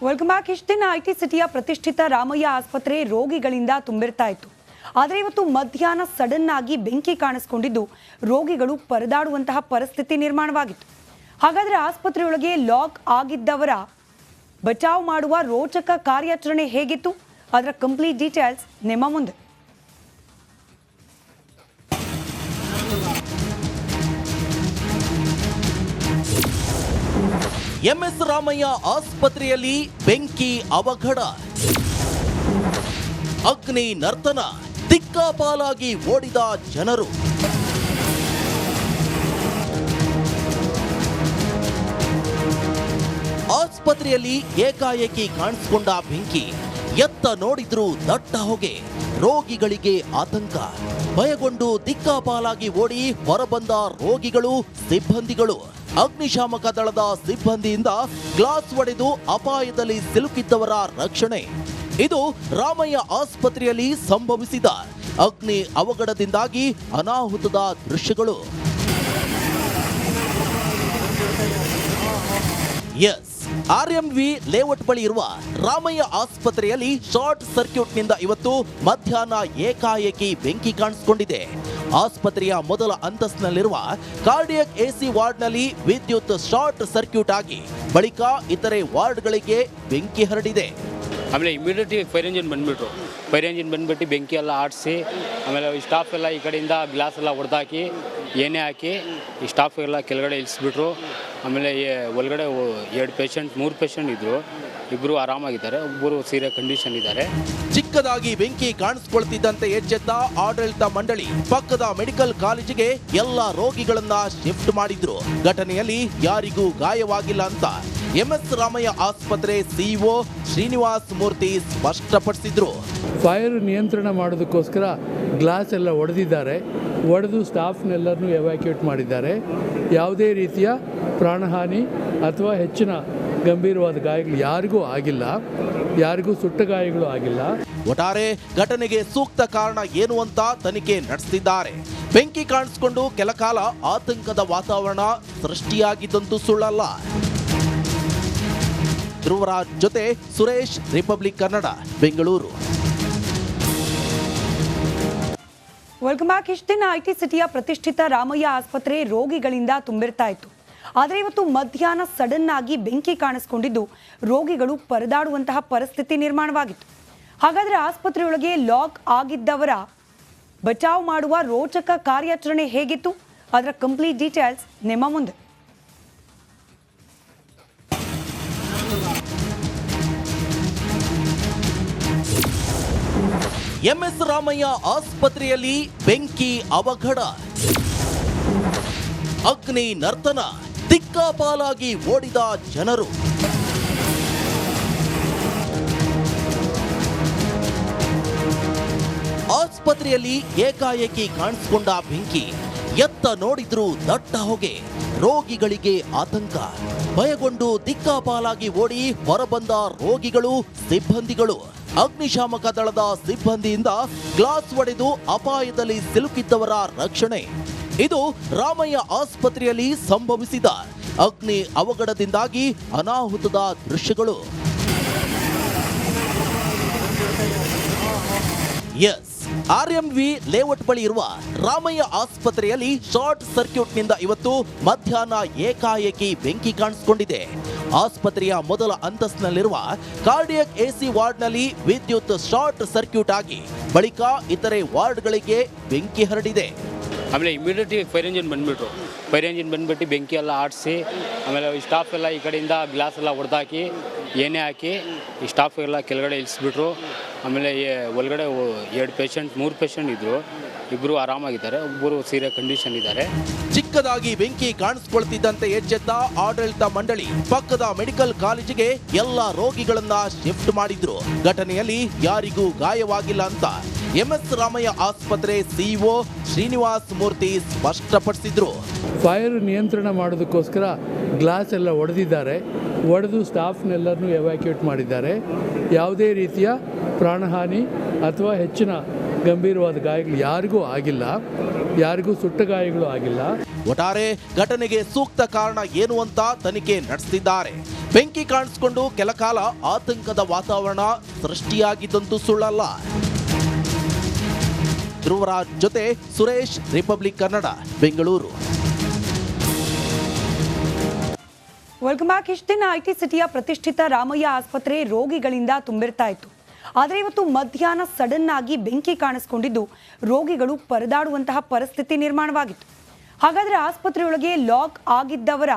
Welcome back. ಇಷ್ಟು ದಿನ IT ಸಿಟಿಯ ಪ್ರತಿಷ್ಠಿತ ರಾಮಯ್ಯ ಆಸ್ಪತ್ರೆ ರೋಗಿಗಳಿಂದ ತುಂಬಿರ್ತಾ ಇತ್ತು. ಆದರೆ ಇವತ್ತು ಮಧ್ಯಾಹ್ನ ಸಡನ್ ಆಗಿ ಬೆಂಕಿ ಕಾಣಿಸಿಕೊಂಡಿದ್ದು ರೋಗಿಗಳು ಪರದಾಡುವಂತಹ ಪರಿಸ್ಥಿತಿ ನಿರ್ಮಾಣವಾಗಿತ್ತು. ಹಾಗಾದರೆ ಆಸ್ಪತ್ರೆಯೊಳಗೆ ಲಾಕ್ ಆಗಿದ್ದವರ ಬಚಾವ್ ಮಾಡುವ ರೋಚಕ ಕಾರ್ಯಾಚರಣೆ ಹೇಗಿತ್ತು? ಅದರ ಕಂಪ್ಲೀಟ್ ಡೀಟೇಲ್ಸ್ ನಿಮ್ಮ ಮುಂದೆ. ಎಂಎಸ್ ರಾಮಯ್ಯ ಆಸ್ಪತ್ರೆಯಲ್ಲಿ ಬೆಂಕಿ ಅವಘಡ, ಅಗ್ನಿ ನರ್ತನ, ದಿಕ್ಕಾಪಾಲಾಗಿ ಓಡಿದ ಜನರು. ಆಸ್ಪತ್ರೆಯಲ್ಲಿ ಏಕಾಏಕಿ ಕಾಣಿಸಿಕೊಂಡ ಬೆಂಕಿ, ಎತ್ತ ನೋಡಿದ್ರೂ ದಟ್ಟ ಹೊಗೆ, ರೋಗಿಗಳಿಗೆ ಆತಂಕ. ಭಯಗೊಂಡು ದಿಕ್ಕಾಪಾಲಾಗಿ ಓಡಿ ಹೊರಬಂದ ರೋಗಿಗಳು, ಸಿಬ್ಬಂದಿಗಳು. ಅಗ್ನಿಶಾಮಕ ದಳದ ಸಿಬ್ಬಂದಿಯಿಂದ ಗ್ಲಾಸ್ ಒಡೆದು ಅಪಾಯದಲ್ಲಿ ಸಿಲುಕಿದ್ದವರ ರಕ್ಷಣೆ. ಇದು ರಾಮಯ್ಯ ಆಸ್ಪತ್ರೆಯಲ್ಲಿ ಸಂಭವಿಸಿದ ಅಗ್ನಿ ಅವಘಡದಿಂದಾಗಿ ಅನಾಹುತದ ದೃಶ್ಯಗಳು. ಎಸ್, ಆರ್ಎಂವಿ ಲೇಔಟ್ ಬಳಿ ಇರುವ ರಾಮಯ್ಯ ಆಸ್ಪತ್ರೆಯಲ್ಲಿ ಶಾರ್ಟ್ ಸರ್ಕ್ಯೂಟ್ನಿಂದ ಇವತ್ತು ಮಧ್ಯಾಹ್ನ ಏಕಾಏಕಿ ಬೆಂಕಿ ಕಾಣಿಸಿಕೊಂಡಿದೆ. ಆಸ್ಪತ್ರೆಯ ಮೊದಲ ಅಂತಸ್ತಿನಲ್ಲಿರುವ ಕಾರ್ಡಿಯಕ್ ಎಸಿ ವಾರ್ಡ್ನಲ್ಲಿ ವಿದ್ಯುತ್ ಶಾರ್ಟ್ ಸರ್ಕ್ಯೂಟ್ ಆಗಿ ಬಳಿಕ ಇತರೆ ವಾರ್ಡ್ಗಳಿಗೆ ಬೆಂಕಿ ಹರಡಿದೆ. ಆಮೇಲೆ ಇಮಿಡಿಯೇಟ್ಲಿ ಫೈರ್ ಇಂಜಿನ್ ಬಂದ್ಬಿಟ್ಟು ಬೆಂಕಿ ಎಲ್ಲ ಆಡಿಸಿ, ಆಮೇಲೆ ಸ್ಟಾಫ್ ಎಲ್ಲ ಈ ಕಡೆಯಿಂದ ಗ್ಲಾಸ್ ಎಲ್ಲ ಹೊಡೆದಾಕಿ ಎಣ್ಣೆ ಹಾಕಿ ಈ ಸ್ಟಾಫ್ ಎಲ್ಲ ಕೆಳಗಡೆ ಇಳಿಸ್ಬಿಟ್ರು. ಆಮೇಲೆ ಒಳಗಡೆ 3 ಪೇಷಂಟ್ ಇದ್ದರು, ಇಬ್ಬರು ಆರಾಮಾಗಿದ್ದಾರೆ, ಒಬ್ಬರು ಸೀರಿಯಸ್ ಕಂಡೀಷನ್ ಇದ್ದಾರೆ. ಚಿಕ್ಕದಾಗಿ ಬೆಂಕಿ ಕಾಣಿಸಿಕೊಳ್ತಿದ್ದಂತೆ ಎಚ್ಚೆತ್ತ ಆಡಳಿತ ಮಂಡಳಿ ಪಕ್ಕದ ಮೆಡಿಕಲ್ ಕಾಲೇಜಿಗೆ ಎಲ್ಲ ರೋಗಿಗಳನ್ನ ಶಿಫ್ಟ್ ಮಾಡಿದ್ರು. ಘಟನೆಯಲ್ಲಿ ಯಾರಿಗೂ ಗಾಯವಾಗಿಲ್ಲ ಅಂತ ಎಂಎಸ್ ರಾಮಯ್ಯ ಆಸ್ಪತ್ರೆ ಸಿಇಒ ಶ್ರೀನಿವಾಸ್ ಮೂರ್ತಿ ಸ್ಪಷ್ಟಪಡಿಸಿದ್ರು. ಫೈರ್ ನಿಯಂತ್ರಣ ಮಾಡೋದಕ್ಕೋಸ್ಕರ ಗ್ಲಾಸ್ ಎಲ್ಲ ಒಡೆದು ಸ್ಟಾಫ್ನೆಲ್ಲರನ್ನೂ ಎವ್ಯಾಕ್ಯೂಟ್ ಮಾಡಿದ್ದಾರೆ. ಯಾವುದೇ ರೀತಿಯ ಪ್ರಾಣಹಾನಿ ಅಥವಾ ಹೆಚ್ಚಿನ ಗಂಭೀರವಾದ ಗಾಯಗಳು ಯಾರಿಗೂ ಆಗಿಲ್ಲ, ಯಾರಿಗೂ ಸುಟ್ಟ ಗಾಯಗಳು ಆಗಿಲ್ಲ. ಒಟ್ಟಾರೆ ಘಟನೆಗೆ ಸೂಕ್ತ ಕಾರಣ ಏನು ಅಂತ ತನಿಖೆ ನಡೆಸಿದ್ದಾರೆ. ಬೆಂಕಿ ಕಾಣಿಸಿಕೊಂಡು ಕೆಲಕಾಲ ಆತಂಕದ ವಾತಾವರಣ ಸೃಷ್ಟಿಯಾಗಿದ್ದಂತೂ ಸುಳ್ಳಲ್ಲ. ಧ್ರುವರಾಜ್ ಜೊತೆ Suresh, republic Kannada, Bengaluru. Welcome back. ಇಷ್ಟು ದಿನ ಐಟಿ ಸಿಟಿಯ ಪ್ರತಿಷ್ಠಿತ ರಾಮಯ್ಯ ಆಸ್ಪತ್ರೆ ರೋಗಿಗಳಿಂದ ತುಂಬಿರ್ತಾ ಇತ್ತು. ಆದರೆ ಇವತ್ತು ಮಧ್ಯಾಹ್ನ ಸಡನ್ ಆಗಿ ಬೆಂಕಿ ಕಾಣಿಸಿಕೊಂಡಿದ್ದು ರೋಗಿಗಳು ಪರದಾಡುವಂತಹ ಪರಿಸ್ಥಿತಿ ನಿರ್ಮಾಣವಾಗಿತ್ತು. ಹಾಗಾದರೆ ಆಸ್ಪತ್ರೆಯೊಳಗೆ ಲಾಕ್ ಆಗಿದ್ದವರ ಬಚಾವ್ ಮಾಡುವ ರೋಚಕ ಕಾರ್ಯಾಚರಣೆ ಹೇಗಿತ್ತು? ಅದರ ಕಂಪ್ಲೀಟ್ ಡೀಟೇಲ್ಸ್ ನಿಮ್ಮ ಮುಂದೆ. ಎಂಎಸ್ ರಾಮಯ್ಯ ಆಸ್ಪತ್ರೆಯಲ್ಲಿ ಬೆಂಕಿ ಅವಘಡ, ಅಗ್ನಿ ನರ್ತನ, ದಿಕ್ಕಾಪಾಲಾಗಿ ಓಡಿದ ಜನರು. ಆಸ್ಪತ್ರೆಯಲ್ಲಿ ಏಕಾಏಕಿ ಕಾಣಿಸಿಕೊಂಡ ಬೆಂಕಿ, ಎತ್ತ ನೋಡಿದ್ರೂ ದಟ್ಟ ಹೊಗೆ, ರೋಗಿಗಳಿಗೆ ಆತಂಕ. ಭಯಗೊಂಡು ದಿಕ್ಕಾಪಾಲಾಗಿ ಓಡಿ ಹೊರಬಂದ ರೋಗಿಗಳು, ಸಿಬ್ಬಂದಿಗಳು. ಅಗ್ನಿಶಾಮಕ ದಳದ ಸಿಬ್ಬಂದಿಯಿಂದ ಗ್ಲಾಸ್ ಒಡೆದು ಅಪಾಯದಲ್ಲಿ ಸಿಲುಕಿದ್ದವರ ರಕ್ಷಣೆ. ಇದು ರಾಮಯ್ಯ ಆಸ್ಪತ್ರೆಯಲ್ಲಿ ಸಂಭವಿಸಿದ ಅಗ್ನಿ ಅವಘಡದಿಂದಾಗಿ ಅನಾಹುತದ ದೃಶ್ಯಗಳು. ಎಸ್, ಆರ್ಎಂವಿ ಲೇಔಟ್ ಬಳಿ ಇರುವ ರಾಮಯ್ಯ ಆಸ್ಪತ್ರೆಯಲ್ಲಿ ಶಾರ್ಟ್ ಸರ್ಕ್ಯೂಟ್ನಿಂದ ಇವತ್ತು ಮಧ್ಯಾಹ್ನ ಏಕಾಏಕಿ ಬೆಂಕಿ ಕಾಣಿಸಿಕೊಂಡಿದೆ. ಆಸ್ಪತ್ರೆಯ ಮೊದಲ ಅಂತಸ್ತಿನಲ್ಲಿರುವ ಕಾರ್ಡಿಯಕ್ ಎಸಿ ವಾರ್ಡ್ನಲ್ಲಿ ವಿದ್ಯುತ್ ಶಾರ್ಟ್ ಸರ್ಕ್ಯೂಟ್ ಆಗಿ ಬಳಿಕ ಇತರೆ ವಾರ್ಡ್ಗಳಿಗೆ ಬೆಂಕಿ ಹರಡಿದೆ. ಆಮೇಲೆ ಇಮಿಡಿಯೇಟ್ಲಿ ಫೈರ್ ಇಂಜಿನ್ ಬಂದ್ಬಿಟ್ಟು ಬೆಂಕಿ ಎಲ್ಲ ಆಡಿಸಿ, ಆಮೇಲೆ ಸ್ಟಾಫ್ ಎಲ್ಲ ಈ ಕಡೆಯಿಂದ ಗ್ಲಾಸ್ ಎಲ್ಲ ಹೊಡೆದಾಕಿ ಎಣ್ಣೆ ಹಾಕಿ ಈ ಸ್ಟಾಫ್ ಎಲ್ಲ ಕೆಳಗಡೆ ಇಳಿಸ್ಬಿಟ್ರು. ಆಮೇಲೆ ಒಳಗಡೆ 3 ಪೇಷಂಟ್ ಇದ್ದರು, ಇಬ್ಬರು ಆರಾಮಾಗಿದ್ದಾರೆ, ಒಬ್ಬರು ಸೀರಿಯಸ್ ಕಂಡೀಷನ್ ಇದ್ದಾರೆ. ಚಿಕ್ಕದಾಗಿ ಬೆಂಕಿ ಕಾಣಿಸಿಕೊಳ್ತಿದ್ದಂತೆ ಎಚ್ಚೆತ್ತ ಆಡಳಿತ ಮಂಡಳಿ ಪಕ್ಕದ ಮೆಡಿಕಲ್ ಕಾಲೇಜಿಗೆ ಎಲ್ಲ ರೋಗಿಗಳನ್ನ ಶಿಫ್ಟ್ ಮಾಡಿದ್ರು. ಘಟನೆಯಲ್ಲಿ ಯಾರಿಗೂ ಗಾಯವಾಗಿಲ್ಲ ಅಂತ ಎಂಎಸ್ ರಾಮಯ್ಯ ಆಸ್ಪತ್ರೆ ಸಿಇಒ ಶ್ರೀನಿವಾಸ್ ಮೂರ್ತಿ ಸ್ಪಷ್ಟಪಡಿಸಿದ್ರು. ಫೈರ್ ನಿಯಂತ್ರಣ ಮಾಡೋದಕ್ಕೋಸ್ಕರ ಗ್ಲಾಸ್ ಎಲ್ಲ ಒಡೆದು ಸ್ಟಾಫ್ನೆಲ್ಲರನ್ನೂ ಎವ್ಯಾಕ್ಯೂಟ್ ಮಾಡಿದ್ದಾರೆ. ಯಾವುದೇ ರೀತಿಯ ಪ್ರಾಣಹಾನಿ ಅಥವಾ ಹೆಚ್ಚಿನ ಗಂಭೀರವಾದ ಗಾಯಗಳು ಯಾರಿಗೂ ಆಗಿಲ್ಲ, ಯಾರಿಗೂ ಸುಟ್ಟ ಗಾಯಗಳು ಆಗಿಲ್ಲ. ಒಟ್ಟಾರೆ ಘಟನೆಗೆ ಸೂಕ್ತ ಕಾರಣ ಏನು ಅಂತ ತನಿಖೆ ನಡೆಸುತ್ತಿದ್ದಾರೆ. ಬೆಂಕಿ ಕಾಣಿಸಿಕೊಂಡು ಕೆಲಕಾಲ ಆತಂಕದ ವಾತಾವರಣ ಸೃಷ್ಟಿಯಾಗಿದ್ದಂತೂ ಸುಳ್ಳಲ್ಲ. ಧ್ರುವರಾಜ್ ಜೊತೆ Suresh, republic Kannada, Bengaluru. Welcome back. ಇಷ್ಟು ದಿನ ಐಟಿ ಸಿಟಿಯ ಪ್ರತಿಷ್ಠಿತ ರಾಮಯ್ಯ ಆಸ್ಪತ್ರೆ ರೋಗಿಗಳಿಂದ ತುಂಬಿರ್ತಾ ಇತ್ತು. ಆದರೆ ಇವತ್ತು ಮಧ್ಯಾಹ್ನ ಸಡನ್ ಆಗಿ ಬೆಂಕಿ ಕಾಣಿಸ್ಕೊಂಡಿದ್ದು ರೋಗಿಗಳು ಪರದಾಡುವಂತಹ ಪರಿಸ್ಥಿತಿ ನಿರ್ಮಾಣವಾಗಿತ್ತು. ಹಾಗಾದರೆ ಆಸ್ಪತ್ರೆಯೊಳಗೆ ಲಾಕ್ ಆಗಿದ್ದವರ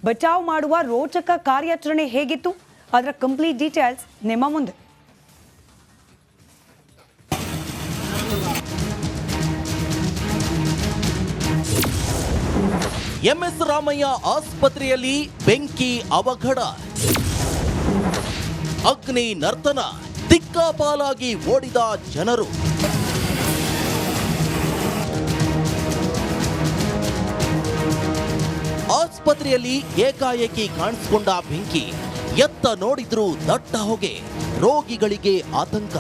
ಬಚಾವ್ ಮಾಡುವ ರೋಚಕ ಕಾರ್ಯಾಚರಣೆ ಹೇಗಿತ್ತು? ಅದರ ಕಂಪ್ಲೀಟ್ ಡೀಟೇಲ್ಸ್ ನಿಮ್ಮ ಮುಂದೆ. ಎಂಎಸ್ ರಾಮಯ್ಯ ಆಸ್ಪತ್ರೆಯಲ್ಲಿ ಬೆಂಕಿ ಅವಘಡ, ಅಗ್ನಿ ನರ್ತನ, ದಿಕ್ಕಾಪಾಲಾಗಿ ಓಡಿದ ಜನರು. ಆಸ್ಪತ್ರೆಯಲ್ಲಿ ಏಕಾಏಕಿ ಕಾಣಿಸಿಕೊಂಡ ಬೆಂಕಿ, ಎತ್ತ ನೋಡಿದ್ರೂ ದಟ್ಟ ಹೊಗೆ, ರೋಗಿಗಳಿಗೆ ಆತಂಕ.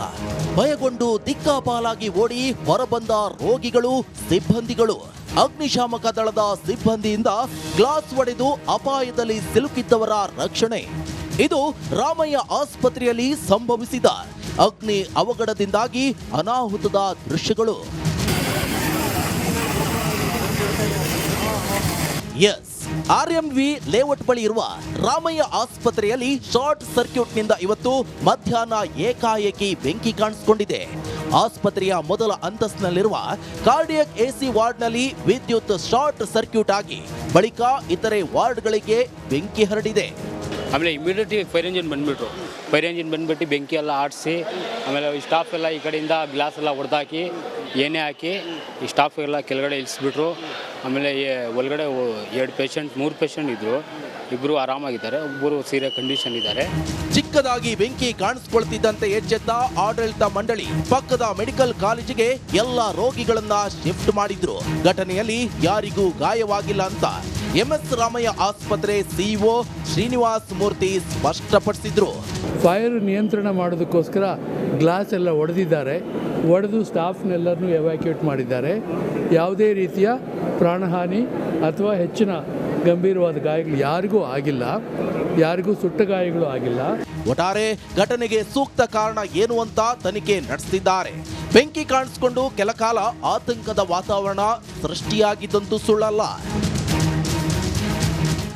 ಭಯಗೊಂಡು ದಿಕ್ಕಾಪಾಲಾಗಿ ಓಡಿ ಹೊರಬಂದ ರೋಗಿಗಳು, ಸಿಬ್ಬಂದಿಗಳು. ಅಗ್ನಿಶಾಮಕ ದಳದ ಸಿಬ್ಬಂದಿಯಿಂದ ಗ್ಲಾಸ್ ಒಡೆದು ಅಪಾಯದಲ್ಲಿ ಸಿಲುಕಿದ್ದವರ ರಕ್ಷಣೆ. ಇದು ರಾಮಯ್ಯ ಆಸ್ಪತ್ರೆಯಲ್ಲಿ ಸಂಭವಿಸಿದ ಅಗ್ನಿ ಅವಘಡದಿಂದಾಗಿ ಅನಾಹುತದ ದೃಶ್ಯಗಳು. ಎಸ್, ಆರ್ಎಂವಿ ಲೇಔಟ್ ಬಳಿ ಇರುವ ರಾಮಯ್ಯ ಆಸ್ಪತ್ರೆಯಲ್ಲಿ ಶಾರ್ಟ್ ಸರ್ಕ್ಯೂಟ್ನಿಂದ ಇವತ್ತು ಮಧ್ಯಾಹ್ನ ಏಕಾಏಕಿ ಬೆಂಕಿ ಕಾಣಿಸಿಕೊಂಡಿದೆ. ಆಸ್ಪತ್ರೆಯ ಮೊದಲ ಅಂತಸ್ತಿನಲ್ಲಿರುವ ಕಾರ್ಡಿಯಕ್ ಎಸಿ ವಾರ್ಡ್ನಲ್ಲಿ ವಿದ್ಯುತ್ ಶಾರ್ಟ್ ಸರ್ಕ್ಯೂಟ್ ಆಗಿ ಬಳಿಕ ಇತರೆ ವಾರ್ಡ್ಗಳಿಗೆ ಬೆಂಕಿ ಹರಡಿದೆ. ಆಮೇಲೆ ಇಮಿಡಿಯೇಟ್ಲಿ ಫೈರ್ ಇಂಜಿನ್ ಬಂದ್ಬಿಟ್ಟು ಬೆಂಕಿ ಎಲ್ಲ ಆಡಿಸಿ, ಆಮೇಲೆ ಸ್ಟಾಫ್ ಎಲ್ಲ ಈ ಕಡೆಯಿಂದ ಗ್ಲಾಸ್ ಎಲ್ಲ ಹೊಡೆದಾಕಿ ಎಣ್ಣೆ ಹಾಕಿ ಈ ಸ್ಟಾಫ್ ಎಲ್ಲ ಕೆಳಗಡೆ ಇಳಿಸ್ಬಿಟ್ರು. ಆಮೇಲೆ ಒಳಗಡೆ 3 ಪೇಷಂಟ್ ಇದ್ದರು. ಇಬ್ಬರು ಆರಾಮಾಗಿದ್ದಾರೆ, ಒಬ್ಬರು ಸೀರಿಯಸ್ ಕಂಡೀಷನ್ ಇದ್ದಾರೆ. ಚಿಕ್ಕದಾಗಿ ಬೆಂಕಿ ಕಾಣಿಸ್ಕೊಳ್ತಿದ್ದಂತೆ ಎಚ್ಚೆತ್ತ ಆಡಳಿತ ಮಂಡಳಿ ಪಕ್ಕದ ಮೆಡಿಕಲ್ ಕಾಲೇಜಿಗೆ ಎಲ್ಲ ರೋಗಿಗಳನ್ನ ಶಿಫ್ಟ್ ಮಾಡಿದ್ರು. ಘಟನೆಯಲ್ಲಿ ಯಾರಿಗೂ ಗಾಯವಾಗಿಲ್ಲ ಅಂತ ಎಂಎಸ್ ರಾಮಯ್ಯ ಆಸ್ಪತ್ರೆ ಸಿಇಒ ಶ್ರೀನಿವಾಸ್ ಮೂರ್ತಿ ಸ್ಪಷ್ಟಪಡಿಸಿದ್ರು. ಫೈರ್ ನಿಯಂತ್ರಣ ಮಾಡೋದಕ್ಕೋಸ್ಕರ ಗ್ಲಾಸ್ ಎಲ್ಲ ಒಡೆದು ಸ್ಟಾಫ್ನೆಲ್ಲರನ್ನೂ ಎವ್ಯಾಕ್ಯೂಟ್ ಮಾಡಿದ್ದಾರೆ. ಯಾವುದೇ ರೀತಿಯ ಪ್ರಾಣಹಾನಿ ಅಥವಾ ಹೆಚ್ಚಿನ ಗಂಭೀರವಾದ ಗಾಯಗಳು ಯಾರಿಗೂ ಆಗಿಲ್ಲ, ಯಾರಿಗೂ ಸುಟ್ಟ ಗಾಯಗಳು ಆಗಿಲ್ಲ. ಒಟ್ಟಾರೆ ಘಟನೆಗೆ ಸೂಕ್ತ ಕಾರಣ ಏನು ಅಂತ ತನಿಖೆ ನಡೆಸುತ್ತಿದ್ದಾರೆ. ಬೆಂಕಿ ಕಾಣಿಸಿಕೊಂಡು ಕೆಲಕಾಲ ಆತಂಕದ ವಾತಾವರಣ ಸೃಷ್ಟಿಯಾಗಿದ್ದಂತೂ ಸುಳ್ಳಲ್ಲ.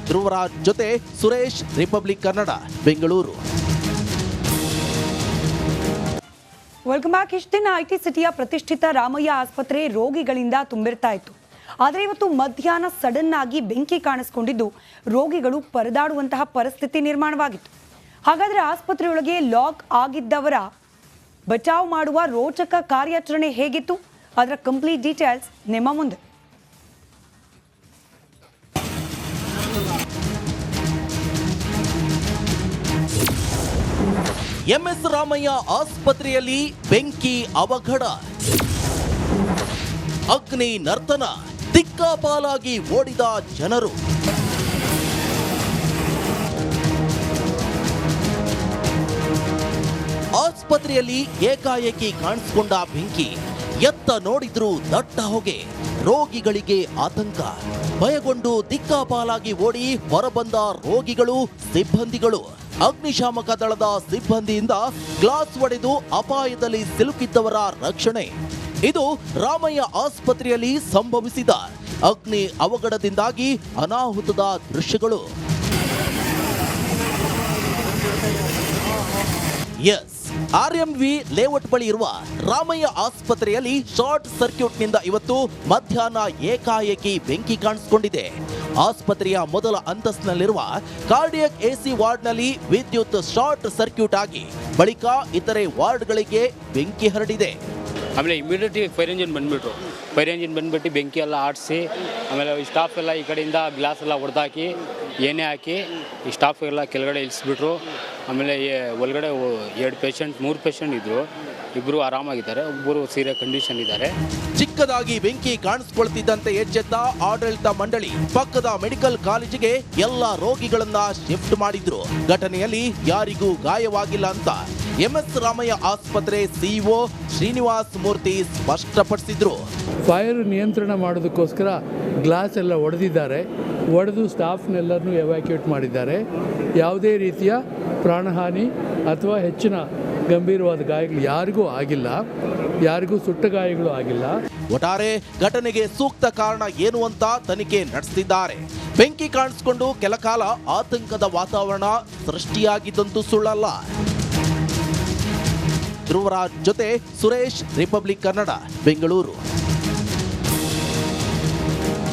ಧ್ರುವರಾಜ್ ಜೊತೆ Suresh, republic Kannada, Bengaluru. Welcome back. ಇಷ್ಟು ದಿನ ಐಟಿ ಸಿಟಿಯ ಪ್ರತಿಷ್ಠಿತ ರಾಮಯ್ಯ ಆಸ್ಪತ್ರೆ ರೋಗಿಗಳಿಂದ ತುಂಬಿರ್ತಾ ಇತ್ತು. ಆದರೆ ಇವತ್ತು ಮಧ್ಯಾಹ್ನ ಸಡನ್ ಆಗಿ ಬೆಂಕಿ ಕಾಣಿಸ್ಕೊಂಡಿದ್ದು ರೋಗಿಗಳು ಪರದಾಡುವಂತಹ ಪರಿಸ್ಥಿತಿ ನಿರ್ಮಾಣವಾಗಿತ್ತು. ಹಾಗಾದರೆ ಆಸ್ಪತ್ರೆಯೊಳಗೆ ಲಾಕ್ ಆಗಿದ್ದವರ ಬಚಾವ್ ಮಾಡುವ ರೋಚಕ ಕಾರ್ಯಾಚರಣೆ ಹೇಗಿತ್ತು? ಅದರ ಕಂಪ್ಲೀಟ್ ಡೀಟೇಲ್ಸ್ ನಿಮ್ಮ ಮುಂದೆ. ಎಂಎಸ್ ರಾಮಯ್ಯ ಆಸ್ಪತ್ರೆಯಲ್ಲಿ ಬೆಂಕಿ ಅವಘಡ, ಅಗ್ನಿ ನರ್ತನ, ದಿಕ್ಕಾಪಾಲಾಗಿ ಓಡಿದ ಜನರು. ಆಸ್ಪತ್ರೆಯಲ್ಲಿ ಏಕಾಏಕಿ ಕಾಣಿಸಿಕೊಂಡ ಬೆಂಕಿ, ಎತ್ತ ನೋಡಿದ್ರೂ ದಟ್ಟ ಹೊಗೆ, ರೋಗಿಗಳಿಗೆ ಆತಂಕ. ಭಯಗೊಂಡು ದಿಕ್ಕಾಪಾಲಾಗಿ ಓಡಿ ಹೊರಬಂದ ರೋಗಿಗಳು, ಸಿಬ್ಬಂದಿಗಳು. ಅಗ್ನಿಶಾಮಕ ದಳದ ಸಿಬ್ಬಂದಿಯಿಂದ ಗ್ಲಾಸ್ ಒಡೆದು ಅಪಾಯದಲ್ಲಿ ಸಿಲುಕಿದ್ದವರ ರಕ್ಷಣೆ. ಇದು ರಾಮಯ್ಯ ಆಸ್ಪತ್ರೆಯಲ್ಲಿ ಸಂಭವಿಸಿದ ಅಗ್ನಿ ಅವಘಡದಿಂದಾಗಿ ಅನಾಹುತದ ದೃಶ್ಯಗಳು. ಎಸ್, ಆರ್ಎಂವಿ ಲೇಔಟ್ ಬಳಿ ಇರುವ ರಾಮಯ್ಯ ಆಸ್ಪತ್ರೆಯಲ್ಲಿ ಶಾರ್ಟ್ ಸರ್ಕ್ಯೂಟ್ನಿಂದ ಇವತ್ತು ಮಧ್ಯಾಹ್ನ ಏಕಾಏಕಿ ಬೆಂಕಿ ಕಾಣಿಸಿಕೊಂಡಿದೆ. ಆಸ್ಪತ್ರೆಯ ಮೊದಲ ಅಂತಸ್ತಿನಲ್ಲಿರುವ ಕಾರ್ಡಿಯಕ್ ಎಸಿ ವಾರ್ಡ್ನಲ್ಲಿ ವಿದ್ಯುತ್ ಶಾರ್ಟ್ ಸರ್ಕ್ಯೂಟ್ ಆಗಿ ಬಳಿಕ ಇತರೆ ವಾರ್ಡ್ಗಳಿಗೆ ಬೆಂಕಿ ಹರಡಿದೆ. ಆಮೇಲೆ ಇಮಿಡಿಯೇಟ್ಲಿ ಫೈರ್ ಇಂಜಿನ್ ಬಂದ್ಬಿಟ್ಟು ಬೆಂಕಿ ಎಲ್ಲ ಆಡಿಸಿ, ಆಮೇಲೆ ಸ್ಟಾಫ್ ಎಲ್ಲ ಈ ಕಡೆಯಿಂದ ಗ್ಲಾಸ್ ಎಲ್ಲ ಹೊಡೆದಾಕಿ ಎಣ್ಣೆ ಹಾಕಿ ಈ ಸ್ಟಾಫ್ ಎಲ್ಲ ಕೆಳಗಡೆ ಇಳಿಸ್ಬಿಟ್ರು. ಆಮೇಲೆ ಒಳಗಡೆ 3 ಪೇಷಂಟ್ ಇದ್ದರು. ಇಬ್ಬರು ಆರಾಮಾಗಿದ್ದಾರೆ, ಒಬ್ಬರು ಸೀರಿಯಸ್ ಕಂಡೀಷನ್ ಇದ್ದಾರೆ. ಚಿಕ್ಕದಾಗಿ ಬೆಂಕಿ ಕಾಣಿಸ್ಕೊಳ್ತಿದ್ದಂತೆ ಎಚ್ಚೆತ್ತ ಆಡಳಿತ ಮಂಡಳಿ ಪಕ್ಕದ ಮೆಡಿಕಲ್ ಕಾಲೇಜಿಗೆ ಎಲ್ಲ ರೋಗಿಗಳನ್ನ ಶಿಫ್ಟ್ ಮಾಡಿದ್ರು. ಘಟನೆಯಲ್ಲಿ ಯಾರಿಗೂ ಗಾಯವಾಗಿಲ್ಲ ಅಂತ ಎಂಎಸ್ ರಾಮಯ್ಯ ಆಸ್ಪತ್ರೆ ಸಿಇಒ ಶ್ರೀನಿವಾಸ್ ಮೂರ್ತಿ ಸ್ಪಷ್ಟಪಡಿಸಿದ್ರು. ಫೈರ್ ನಿಯಂತ್ರಣ ಮಾಡೋದಕ್ಕೋಸ್ಕರ ಗ್ಲಾಸ್ ಎಲ್ಲ ಒಡೆದಿದ್ದಾರೆ. ಒಡೆದು ಸ್ಟಾಫ್ನೆಲ್ಲರನ್ನೂ ಎವ್ಯಾಕ್ಯೂಟ್ ಮಾಡಿದ್ದಾರೆ. ಯಾವುದೇ ರೀತಿಯ ಪ್ರಾಣಹಾನಿ ಅಥವಾ ಹೆಚ್ಚಿನ ಗಂಭೀರವಾದ ಗಾಯಗಳು ಯಾರಿಗೂ ಆಗಿಲ್ಲ. ಯಾರಿಗೂ ಸುಟ್ಟ ಗಾಯಗಳು ಆಗಿಲ್ಲ. ಒಟ್ಟಾರೆ ಘಟನೆಗೆ ಸೂಕ್ತ ಕಾರಣ ಏನು ಅಂತ ತನಿಖೆ ನಡೆಸಿದ್ದಾರೆ. ಬೆಂಕಿ ಕಾಣಿಸಿಕೊಂಡು ಕೆಲಕಾಲ ಆತಂಕದ ವಾತಾವರಣ ಸೃಷ್ಟಿಯಾಗಿದ್ದಂತೂ ಸುಳ್ಳಲ್ಲ. ಧ್ರುವರಾಜ್ ಜೊತೆ ಸುರೇಶ್, ರಿಪಬ್ಲಿಕ್ ಕನ್ನಡ, ಬೆಂಗಳೂರು.